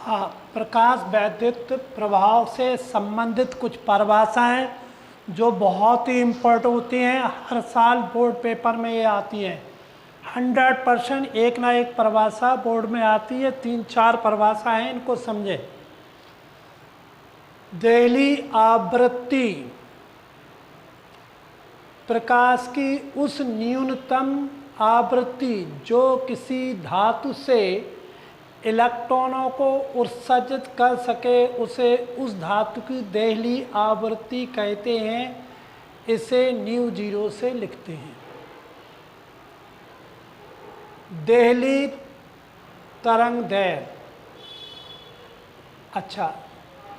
हाँ, प्रकाश वैद्युत प्रभाव से संबंधित कुछ परिभाषाएं जो बहुत ही इम्पोर्टेंट होती हैं, हर साल बोर्ड पेपर में ये आती हैं। 100% एक ना एक परिभाषा बोर्ड में आती है। 3-4 परिभाषा हैं, इनको समझें। देहली आवृत्ति प्रकाश की उस न्यूनतम आवृत्ति जो किसी धातु से इलेक्ट्रॉनों को उत्सर्जित कर सके, उसे उस धातु की देहली आवृत्ति कहते हैं। इसे ν0 से लिखते हैं। देहली तरंगदैर्घ्य। अच्छा,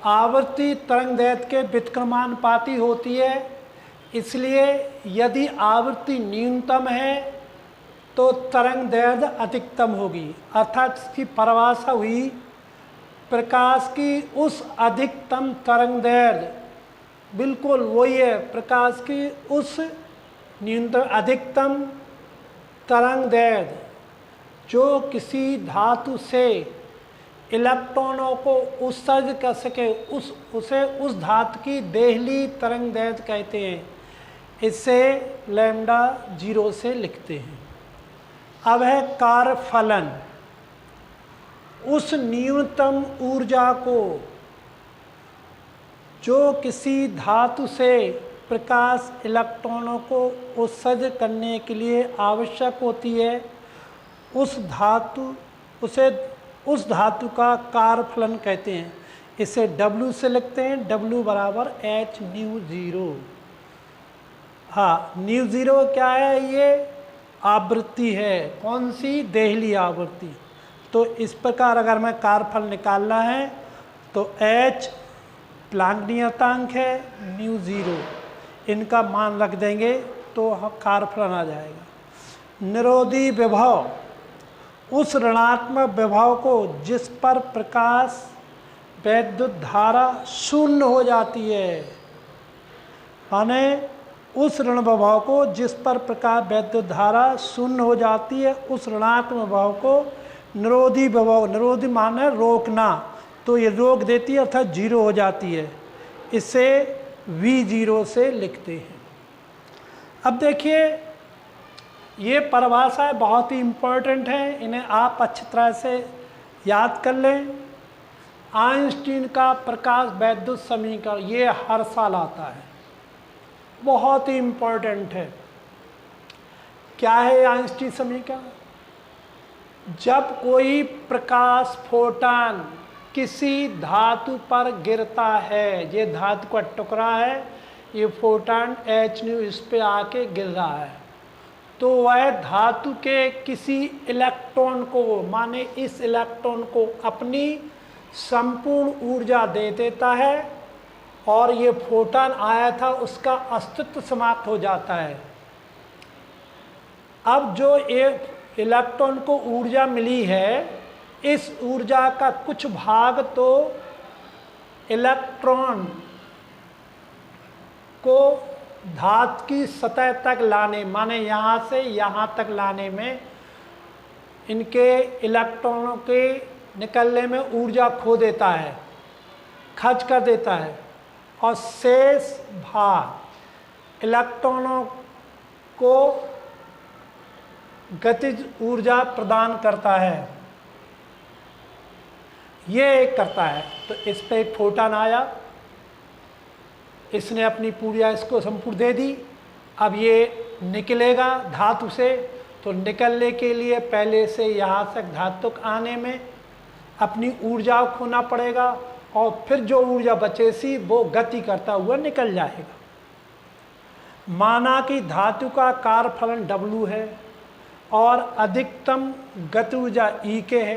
आवृत्ति तरंगदैर्घ्य के व्युत्क्रमानुपाती होती है, इसलिए यदि आवृत्ति न्यूनतम है तो तरंगदैर्घ्य अधिकतम होगी। अर्थात इसकी परिभाषा हुई प्रकाश की उस अधिकतम तरंगदैर्घ्य, बिल्कुल वही है, प्रकाश की उस न्यूनतम अधिकतम तरंगदैर्घ्य जो किसी धातु से इलेक्ट्रॉनों को उत्सर्जित कर सके, उसे उस धातु की देहली तरंगदैर्घ्य कहते हैं। इसे λ0 से लिखते हैं। अब है कार्यफलन। उस न्यूनतम ऊर्जा को जो किसी धातु से प्रकाश इलेक्ट्रॉनों को उत्सर्जित करने के लिए आवश्यक होती है, उस धातु का कार्यफलन कहते हैं। इसे W से लिखते हैं। W बराबर h ν0। हाँ, ν0 क्या है? ये आवृत्ति है। कौन सी? देहली आवृत्ति। तो इस प्रकार अगर मैं कार्यफल निकालना है तो h प्लांक नियतांक है, ν0 इनका मान रख देंगे तो कार्यफलन आ जाएगा। निरोधी विभव, उस ऋणात्मक विभव को जिस पर प्रकाश वैद्युत धारा शून्य हो जाती है, माने उस ऋण विभव को जिस पर प्रकाश वैद्युत धारा शून्य हो जाती है, उस ऋणात्मक विभव को निरोधी विभव, निरोधी माने रोकना, तो ये रोक देती है अर्थात 0 हो जाती है। इसे V0 से लिखते हैं। अब देखिए, ये परिभाषाएं बहुत ही इम्पोर्टेंट हैं, इन्हें आप अच्छी तरह से याद कर लें। आइंस्टीन का प्रकाश वैद्युत समीकरण, ये हर साल आता है, बहुत ही इम्पोर्टेंट है। क्या है आइंस्टीन समीकरण? जब कोई प्रकाश फोटॉन किसी धातु पर गिरता है, ये धातु का टुकड़ा है, ये फोटॉन hν इस पे आके गिर रहा है, तो वह धातु के किसी इलेक्ट्रॉन को, माने इस इलेक्ट्रॉन को अपनी संपूर्ण ऊर्जा दे देता है और ये फोटॉन आया था उसका अस्तित्व समाप्त हो जाता है। अब जो एक इलेक्ट्रॉन को ऊर्जा मिली है, इस ऊर्जा का कुछ भाग तो इलेक्ट्रॉन को धातु की सतह तक लाने, माने यहाँ से यहाँ तक लाने में, इनके इलेक्ट्रॉनों के निकलने में ऊर्जा खो देता है, खर्च कर देता है, और शेष भाग इलेक्ट्रॉनों को गतिज ऊर्जा प्रदान करता है। ये करता है। तो इस पे एक फोटॉन आया, इसने अपनी ऊर्जा इसको संपूर्ण दे दी। अब ये निकलेगा धातु से, तो निकलने के लिए पहले से यहाँ तक धातु तक आने में अपनी ऊर्जा खोना पड़ेगा, और फिर जो ऊर्जा बचे सी वो गति करता हुआ निकल जाएगा। माना कि धातु का कार्यफलन W है और अधिकतम गति ऊर्जा E के है,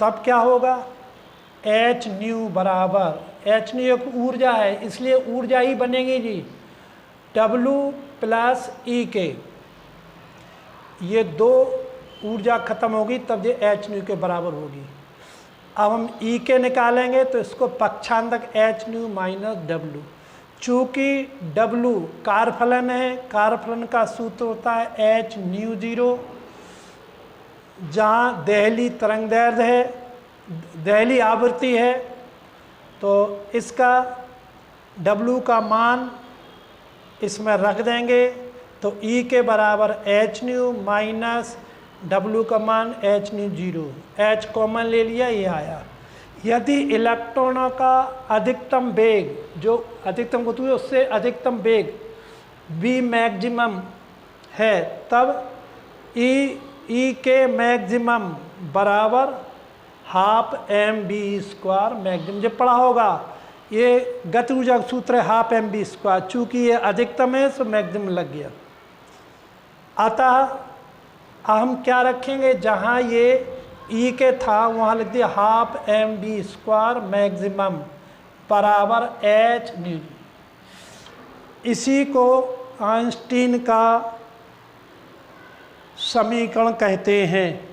तब क्या होगा? hν बराबर, hν एक ऊर्जा है इसलिए ऊर्जा ही बनेगी जी, W प्लस E के। ये दो ऊर्जा खत्म होगी तब ये hν के बराबर होगी। अब हम E के निकालेंगे तो इसको पक्षांतक hν माइनस W। चूँकि W कार्यफलन है, कार्यफलन का सूत्र होता है h ν0, जहाँ देहली तरंगदैर्घ्य है दहली आवृत्ति है, तो इसका W का मान इसमें रख देंगे, तो E के बराबर एच न्यू माइनस W का मान एच न्यू 0, H कॉमन ले लिया, ये आया। यदि इलेक्ट्रॉनों का अधिकतम वेग, जो अधिकतम गति उससे अधिकतम वेग V मैक्सिमम है, तब E के मैक्सिमम बराबर हाफ mv² मैक्सिमम। जब पढ़ा होगा, ये गति ऊर्जा का सूत्र है हाफ mv², चूँकि ये अधिकतम है तो मैक्सिमम लग गया। अतः हम क्या रखेंगे, जहाँ ये E के था वहाँ लिख दिया हाफ mv² मैक्सिमम बराबर h न्यू। इसी को आइंस्टीन का समीकरण कहते हैं।